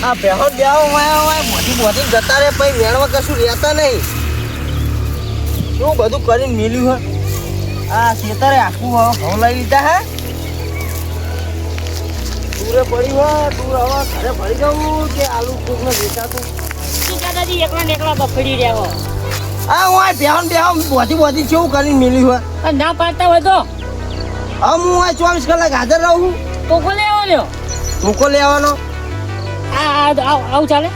આ બેહો બેહો હોય મોટી જતા રે પછી વેણવા કશું રહેતા નહીં. શું બધું કરીને મેલ્યું હોય. આ ખેતરે આખું ઘઉં લઈ લીધા હે. ટૂરે પડી હોય ટૂર હવે ઘરે ભરી જવું કે આલુ ફૂગને વેચાતું. દાદાજી એકલા ને એકલા બફડી રહ્યા હો. હા હું બેહો બધી કેવું કરીને મેલ્યું હોય. ના પાડતા હોય તો હું 24 કલાક હાજર રહું. ટોકો લેવો લ્યો. ટોકો લેવાનો આવું ચાલે.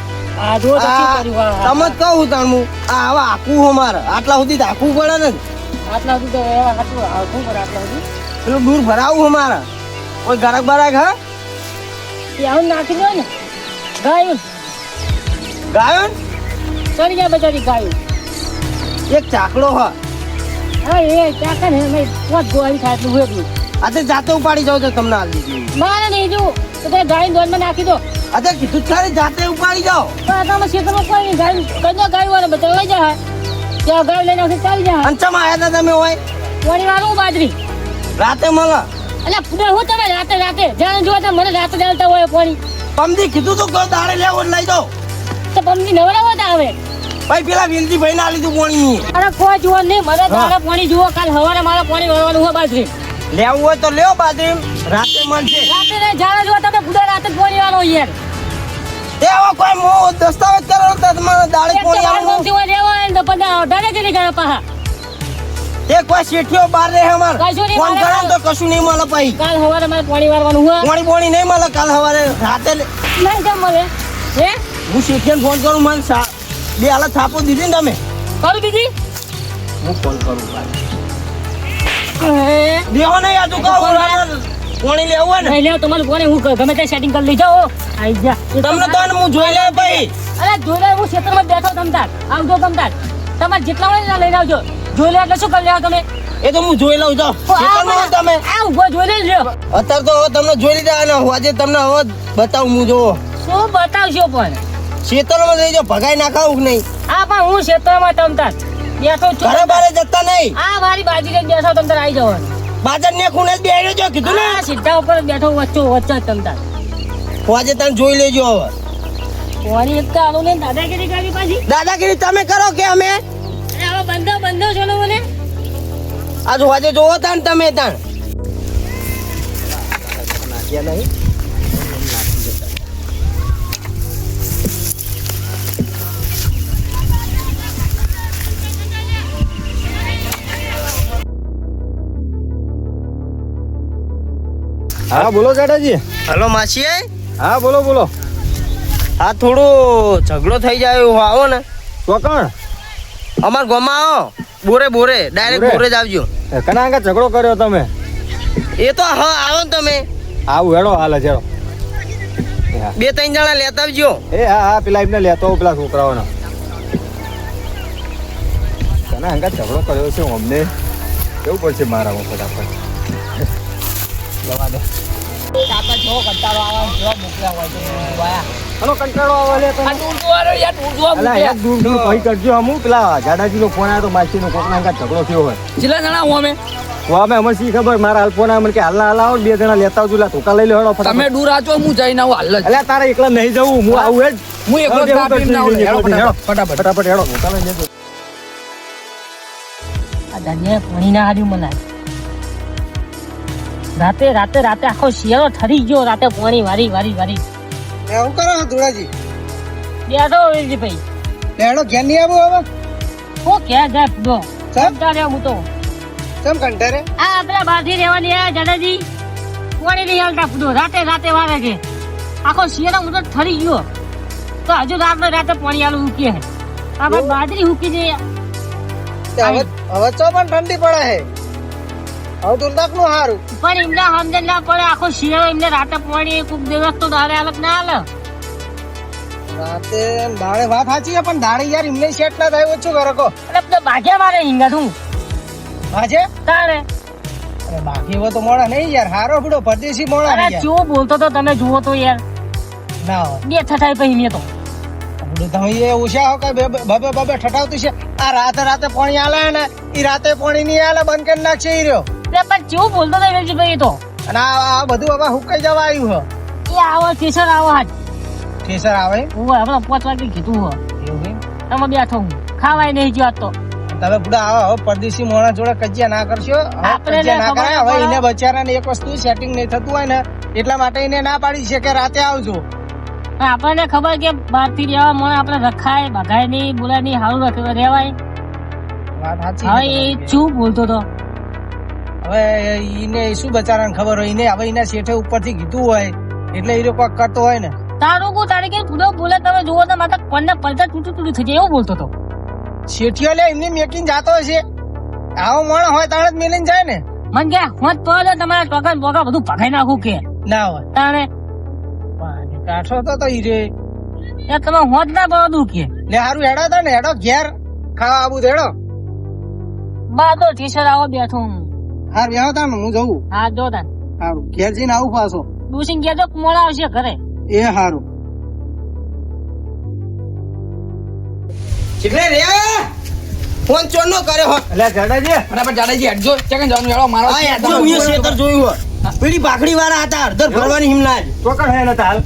આ જો તો શું કર્યું તમે જ કહું તાણ હું આ હવે આખું હો મારે આટલા સુધી તો આખું પડે ને. આટલા સુધી તો આખું પડે. આટલા સુધી પેલું દૂર ભરાવું મારે કોઈ ગરાક બરાક હા એ આવું નાખી દો ને. ગાયું ચડી ગયા બચારી ગાયું. એક ચાકડો હા એ ચાકા ને મેં પોત ગોળી ખાય એટલું એટલું. આજે જાતે ઉપાડી જાવ તો તમને આ દીધી. મારે નહીં જો તો તે ગાય દોડમાં નાખી દો. આજે કીધું તારી જાતે ઉપાડી જાઓ. તમે ખેતરમાં કોઈ ગાય કઈ ગાય વાળા બધા લઈ જાય ત્યાં ગાય લઈને આવશે ચાલી જાય. અંચમ આયા હતા તમે હોય પોણી વાળું બાજરી રાતે મળે. એટલે પૂરા હું તમે રાતે જાણે જો મને રાતે ચાલતા હોય પોણી. પમદી કીધું તું કોઈ દાડે લેવો લઈ જાઓ તો પમની નવરા હતા આવે ભાઈ પેલા વિલજી ભાઈ ના લીધું પોણી. અરે કોઈ જુઓ નહીં મને તારા પોણી જુઓ કાલ સવારે મારા પોણી વળવાનું હોય બાજરી. લેવું હોય તો લેવો બાજરી રાતે મળશે. રાતે ને જાણે જો તમે પૂરા રાતે પોણી વાળો યાર. તે હવે કોઈ મો દસ્તાવેજ કરો તો તમારે દાડે પોણી આવવાનું. હોય રેવા ને પણ ડાડે જરી ગયા પાહા. તે કોઈ શેઠિયો બાર રહે અમાર કશું નહીં ફોન કરો તો કશું નહીં મળે ભાઈ. કાલ સવારે મારે પોણી વાળવાનું હોય. પોણી નહીં મળે કાલ સવારે રાતે નહીં કેમ મળે હે. હું શેઠિયાને ફોન કરું મને બે હાલત થાપો દીધી ને તમે. કરું બીજી હું ફોન કરું દેવો નહીં આ તું કહું પોણી લેવું હોય ને નહીં લેવો તમારું પોણી હું ગમે તે સેટિંગ કરી લઈ જાઓ. આઈ જા તમને તો હું જોઈ લે ભાઈ. અરે જોઈ લે હું ક્ષેત્રમાં બેઠો તમતાર આવજો તમતાર તમારે જેટલા હોય લઈને આવજો. જોઈ લે એટલે શું કરી લેવા તમે. એ તો હું જોઈ લઉં જાઉં તમે આ ઉભો જોઈ લે લ્યો. અત્યારે તો હવે તમને જોઈ લીધા અને આજે તમને હવે બતાવું હું જોવો શું બતાવશો પણ ખેતરમાં લઈ જાઓ ભગાઈ નાખાવું કે નહીં. આ પણ હું ક્ષેત્રમાં તમતાર બેઠો છું. ઘરે બારે જતા નહીં. આ મારી બાજુ બેઠો તમતાર આવી જાવ. બાજાર ને ખૂણે જ બેહી રહેજો કીધું ને. સીધા ઉપર બેઠો વચ્ચે તમતાર. આજે તમે જોઈ લેજો હવે. પોણી એક તો આલો ને દાદાગીરી કરી પાછી. દાદાગીરી તમે કરો કે અમે અરે હવે બંધો છો ને મને. આજ આજે જોવો તાણ તમે તાણ નાખ્યા નહીં. હા બોલો દાદાજી. હલો માસી. હા બોલો. આ થોડો ઝઘડો થઈ જાય એવું આવો ને તો કોણ અમાર ગામમાં આવો બોરે ડાયરેક્ટ બોરે જ આવજો. કના આગળ ઝઘડો કર્યો તમે? એ તો હા આવો ને તમે. આવું હેડો હાલે છે. 2-3 જણા લેતા આવજો. હા પેલા એમને લેતો આવું પેલા છોકરાઓને. કના આગળ ઝઘડો કર્યો છે અમને કેવું પડશે મારામાં ફટાફટ. જવા દે. કાકા જો કંટાળો આવે જો મોકલ્યા હોય તો વાયા. હલો કંટાળો આવે લે તમે. આ દૂર વાળો યાર દૂર અલા યાર દૂર ભાઈ કરજો હમું પેલા જાડાજીનો ફોન આવ્યો તો માસીનો કોકના આગળ ઝઘડો થયો હોય. કેટલા જણા હું અમે અમે અમને શી ખબર મારા હાલ ફોન આવે કે હાલના હાલ આવો 2 જણા લેતા આવજો. ધોકા લઈ લે હેડો ફટાફટ. તમે દૂર આજો હું જઈને આવું હાલ જ. અલ્યા તારે એકલા નહીં જવું હું આવું હેડ. હું એકલો જ કાપીને આવું હેડો ફટાફટ હેડો ધોકા લઈ લેજો. આ દાદીએ પાણી ના હાર્યું મને. રાતે આખો શિયાળો ઠરી ગયો. રાતે પાણી વારી એવું કરો ધોળાજી. બેઠો વેલજી ભાઈ. લેડો ઘેર નહીં આવું હવે. ઓ ક્યાં જાય પૂડો કંટાળે હું તો. કેમ કંટારે? આ પેલા બહારથી રહેવાની આ દાદાજી પાણી નહીં હાલતા પૂડો. રાતે વારે છે. આખો શિયાળો હું તો ઠરી ગયો તો હજુ રાતે પાણી આલું મૂકીએ છે. આ ભાઈ બાજરી મૂકી છે. હવે ચો પણ ઠંડી પડે છે. હવે તો નાખનું સારું. પણ એમને સમજ ના પડે. આખો શિયાળો એમને રાતે પાણી કોક દિવસ તો દાડે હાલત ના હાલે. રાતે દાડે વાત સાચી છે પણ દાડે યાર એમને સેટ ના થાય ઓછું કરો કો. એટલે તો ભાગ્યા મારે હિંગા તું હાજે તારે. અરે બાકી એવો તો મોડા નહીં યાર. હારો બડો પરદેશી મોડા અરે નહીં ચો બોલતો તો તમે જુઓ તો યાર. ના હોય. બે ઠઠાઈ પછી મેં તો બડું તમે એ ઉષા હો કે બબે ઠઠાવતું છે. આ રાતે પાણી આલે ને ઈ રાતે પાણી નહીં આલે બંધ કરી નાખશે ઈ રહ્યો. એટલે પણ ચો બોલતો તો વેલજી ભાઈ તો. અને આ બધું હવે હુકાઈ જવા આવ્યું એ આવો સ્ટેશન આવો હાજ. કેસર આવે હું હમણાં 5 વાગે કીધું હો એવું એમ? તમે બેઠો હું ખાવાય નહીં જો આજ તો તમે બુડા આવો હવે પરદેશી મોણા જોડે કજિયા ના કરશો હવે આપણે કજિયા ના ખબર કરાય હવે પડે. એને બચારાને એક વસ્તુ સેટિંગ નહીં થતું હોય ને એટલા માટે એને ના પાડી છે કે રાતે આવજો આપણને ખબર કે બહાર થી રહેવા મને આપણે રખાય બગાય નહીં બોલાય નહીં સારું રહેવાય વાત સાચી હવે છે એ તમારી. શું બોલતો તો હવે ઈને શું બચારાને ખબર હોય ઈને હવે એના શેઠે ઉપરથી કીધું હોય એટલે એ લોકો કરતો હોય ને તારું કો તારે કે પૂરો બોલે તમે જુઓ તો માતા કોણને પડતા તૂટું તૂટું થઈ જાય એવું બોલતો તો શેઠિયો લે એમની મેકીને જાતો હશે આવો મોણ હોય તાણે જ મેલીને જાય ને મન કે હોત તો લે તમારા ટોકા બોકા બધું ભગાઈ નાખું કે ના હોય તાણે પાણી કાઠો તો ઈ રે એ તમે હોત ના પડું કે લે હારું હેડો તો ને હેડો ઘેર ખાવા આવું તો હેડો બા તો ટીશર આવો બેઠો હું હાર બેહો તા હું જઉં હા જો તાન હારું ઘેર જઈને આવું પાછો ડુસિંગ કે તો મોડા આવશે ઘરે એ હારું એટલે રે ફોન ચોર નો કરે હો એટલે જાડાજી બરાબર જાડેજી હટજો ચકન જવાનું હેડો મારો આ યાર જો મેં શેતર જોયું હો પેલી ભાખડી વાળા હતા અડધર ભરવાની હિમનાજ ચોકડ હે ને હાલ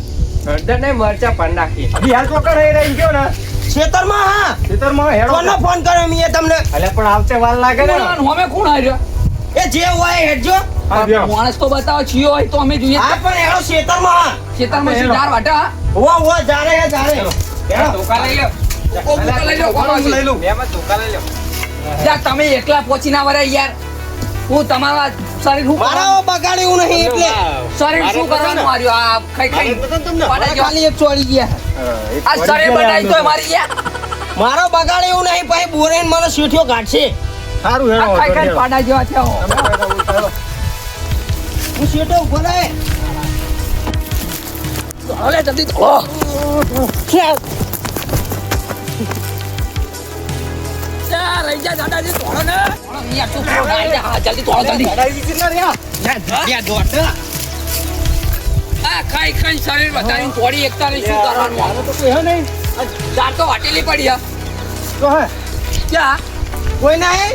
હળદર ને મરચા પણ નાખી અભી હાલ ચોકડ હે રહી ગયો ને શેતરમાં હા ખેતરમાં હેડો કોનો ફોન કર્યો મેં તમને એટલે પણ આવતે વાર લાગે ને અમે કોણ આવ્યો એ જે હોય હેડજો હા બેહો. માણસ તો બતાવો છીયો હોય તો અમે જોઈએ હા પણ હેડો શેતરમાં હા ખેતરમાં શું ધાર વાટા વો જારે હે જારે હેડો ધોકા લઈ લો ઓ ધોકા લઈ લો કોણ લઈ લઈ લઉં. લો તમે એકલા પહોંચી ના વરે યાર હું તમારા શરીર શું મારા બગાડ્યું નહીં એટલે શરીર શું કરવાનું માર્યો આ ખાઈ ખાઈ પાડા જેવા. ખાલી એક ચોરી ગયા આ શરીર બનાવી તો મારી યાર મારો બગાડ્યું નહીં પછી બોરેન મને શેઠિયો કાઢશે સારું આ હેડો ખાઈ ખાઈ પાડા જેવા થયા હું શેઠો ઉભો રહે હવે જલ્દી રહી જા દાદાજી થોડો ને યાર તું થોડો આવી જા. હા જલ્દી થોડો જલ્દી આ ખાઈ ખાઈ શરીર વધારીને થોડી એકતા ને શું કરવાનું આ તો કોઈ હે નહીં ચાર તો વાટેલી પડી હે તો હે ક્યાં કોઈ ના હે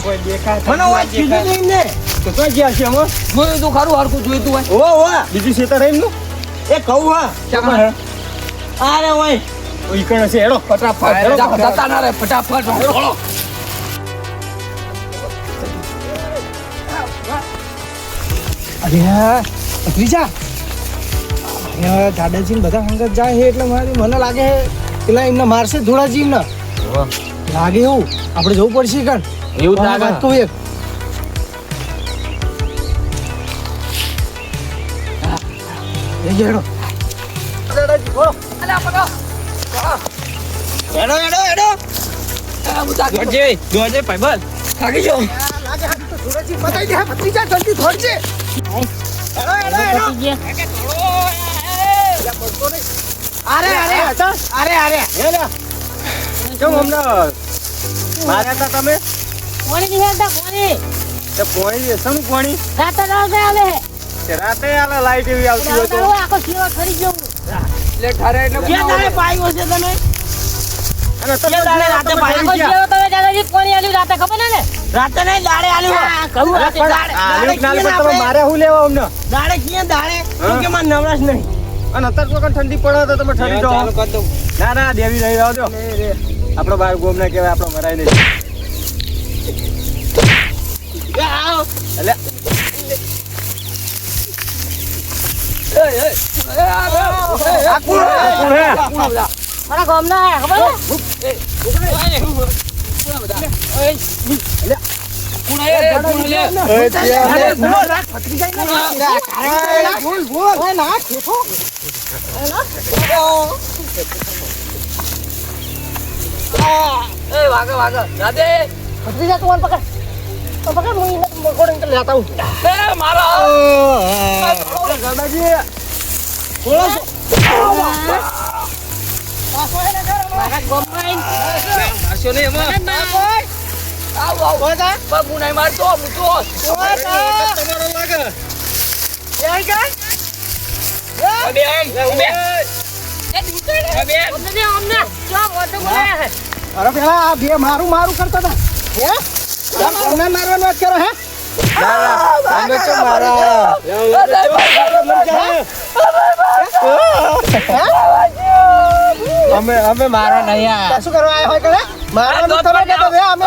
કોઈ દેખાય મને વાત કીધું નહીં ને તો કોઈ ગયા છે અમે જોયું તું ખરું હરખું જોયું તું હોય ઓ બીજું ખેતર એમ નું એ કહું હા ચોકડ હે અરે ઓય ઈ કણ છે હેડો ફટાફટ જતા ના રે ફટાફટ થોડો અરે ભત્રીજા અરે દાદાજી ને બધા સંગત જાય છે એટલે મને લાગે છે પેલા એમને મારશે ધોળાજી ને લાગે એવું આપણે જવું પડશે કણ એવું જ મને લાગે. વાત કહું એક એ હેડો દાદાજી બોલો અલ્યા પકડો હેડો હેડો હેડો જોજે ભાઈબંધ થાકી ગયો લાગે હાથ તો ધોળાજી બતાઈ દે ભત્રીજા જલ્દી ધોડજે હેડો હેડો હેડો પતી ગયા અરે અરે કેમ હમણાં માર્યા હતા તમે કોની નિહાળતા કોની તે પોણી સમ પોણી રાતે રાતે આવે તે રાતે આલે લાઈટ એવી આવતી હોય તો આખો શીરો ખરી ગયો એટલે ઠરે એટલે ક્યાં તારે પાયો છે તમે અને તમે દાડે રાતે તમે પાણી આખો ગયા. શીરો તમે દાદાજી કોની આલ્યું રાતે ખબર ને રાતે નહીં દાડે આલ્યું હા, કહું અરે રાતે પણ દાડે. આલ્યું કે ના આલ્યું પણ તમે આપણે- માર્યા હું લેવા અમને દાડે ક્યાં દાડે હા? કે માં નવરાશ નહીં અને અત્યારે તો કણ ઠંડી પડે તો તમે ઠરી જાઓ ના ના દેવી રહી આવજો આપણો બાર ગોમ ના કહેવાય આપણો મરાય નહીં એટલે આ કોણ હે? મારા ગામના આયા, ખબર છે? એ ત્યાં ભત્રીજા તું મને પકડ. તો પકડ, હું એને મકોડીને તો લેતા આવું. દાદાજી મારા ગામમાં આઈને મને ના કોઈ. અમને અમને જો મોટો બોલાયા છે. અરે પેલા આ બે મારું કરતા હતા હે તમને મારવાની વાત કરો હે તમે કેમ મારા અમે મારા નહીં આ શું કરવા આયા હોય કરે મારવાનું તમે કહેતો બે અમે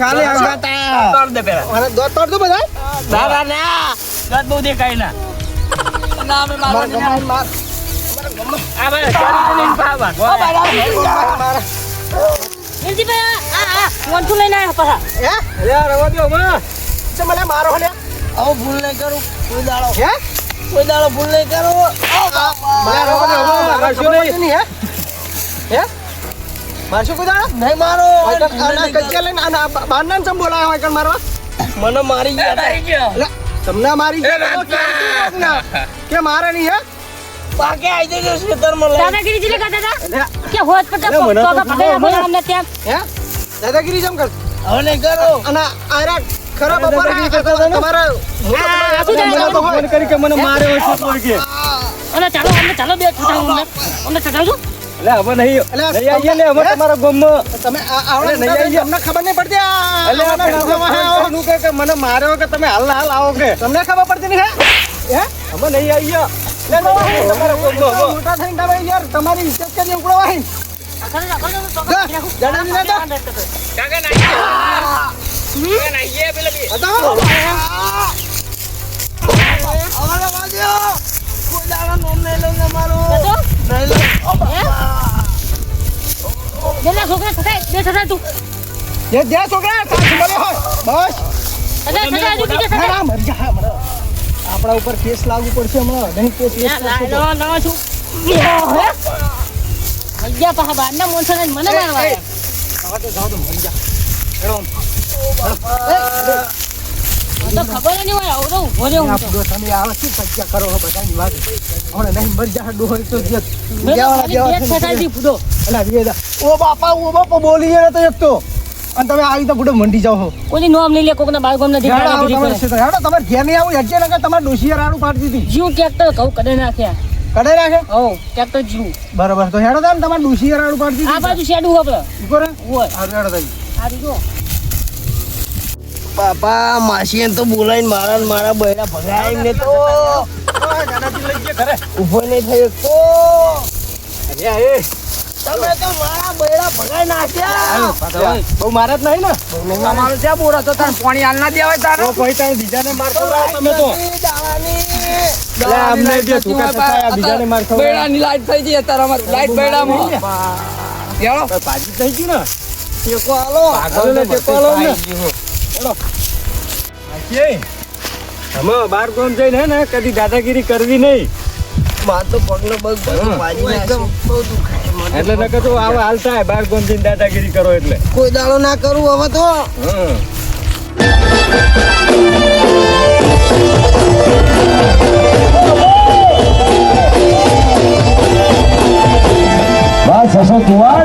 ખાલી હંગાતા મને દોત તોડ દો બધા ના બહુ દેખાય ના ના અમે મારવા નહીં માર માર આ ભાઈ ચાલી લઈને પાવા મારા વેલજીભાઈ આ મોન્ટુ લઈને આવ્યો પાછા હે અરે રવા દો માં છે મને મારો હલે આવો ભૂલ નહીં કરું કોઈ દાડો હે કોઈ દાડો ભૂલ નહીં કરું મારો હલે મારશું નહીં. હે હે મારશું કોઈ દાડા નહીં મારો આના કચ્યા લઈને આના બારનાન ચમ બોલાયા હોય કણ મારવા મને મારી ગયા એટલે તમને મારી કે મારે નહીં હે પાકે આવી જજો ખેતરમાં લઈ દાદાગીરી જીલે કરતા હતા હે કે હોત પર અરે મને તો પગે આપણે અમને ત્યાં દાદાગીરી જમ કર હવે નહીં કરો અને આરા ખરાબ બપોર તમારા મને તો ફોન કરી કે મને મારે હોય છે કોઈ કે અને ચાલો બે છોટા અમને ચડાવજો એટલે હવે નહીં એટલે નહીં આવીએ ને હવે તમારા ગામમાં તમે આવડે નહીં આવી તમને ખબર નહીં પડતી એટલે આપણે કે મને માર્યો કે તમે હાલ આવો કે તમને ખબર પડતી નહીં હે હવે નહીં આવીએ તમારા ગામમાં મોટા થઈને તમે યાર તમારી ઇજ્જત કરી ઉકળવાય છોકરા થતા તું જે છોકરા સાચું બોલે હોય બસ થતા હજુ બીજે થતા ના મરી જા મને આપણા ઉપર કેસ લાગુ પડશે હમણાં નહીં કેસ નવા છું ગયા પાછા બહારના મોણસો ને મને મારવા આવ્યા. તો જાઓ તો મરી જા તો ખબર નહીં હોય આવડો ઉભો રહ્યો હું તો. તમે આવા શું પજ્જા કરો છો બધાની વાત હમણાં નહીં મરી જા ડોહર તો જે મેં તો ખાલી બે થતા જી ફૂટો. અલા વિયેદા ઓ બાપા બોલી ગયા તો એક તો અને તમે આવી તો બુડો મંડી જાઓ છો કોઈની નોમ લઈ લે કોકના બાર ગામના હેડો આવો તમારે દીકરા ક્ષેત્ર. હેડો તમારે ઘેર નહીં આવું હેડજે નકર તમારે ડોશીએ રાડું પાડી દીધી જીવ ટ્રેક્ટર ઘઉં કડે નાખ્યા કડે રાખે હો ટ્રેક્ટર જીવ બરોબર તો હેડો તમે તમારે ડોશીએ રાડું પાડી આ દીધી બાજુ શેડું આપણે ઈકો રે હોય હારું હેડો તમે આ જો બાપા માસી તો બોલાઈને મારા બૈરા ભગાય ને તો ઉભો નહીં થયો તો તમે તો મારા બૈરા ભગાઈ નાખ્યા બહુ મારા જ નહીં ને તમારો ત્યાં બોરો તો તાર પાણી હાલ ના દેવાય તારે તો ભાઈ તમે બીજાને મારતો રહો તમે તો દાવાની અમને બે ધોકા થતા બીજાને મારતો રહો. બૈડાની લાઈટ થઈ ગઈ અત્યારે અમારે લાઈટ બૈડામાં યારો ભાજી થઈ ગઈ ને ટેકો આલો આગળને ટેકો આલો ને. અમે બાર ગામ જઈને હે ને કદી દાદાગીરી કરવી નહીં માર તો પગનો બગ બધું વાજી નાખ્યું. બહુ દુખાય મને. એટલે નકર તો આવા હાલ થાય બાર ગામ જઈને દાદાગીરી કરો એટલે કોઈ દાડો ના કરું હવે તો હા બસ હસો તુવાર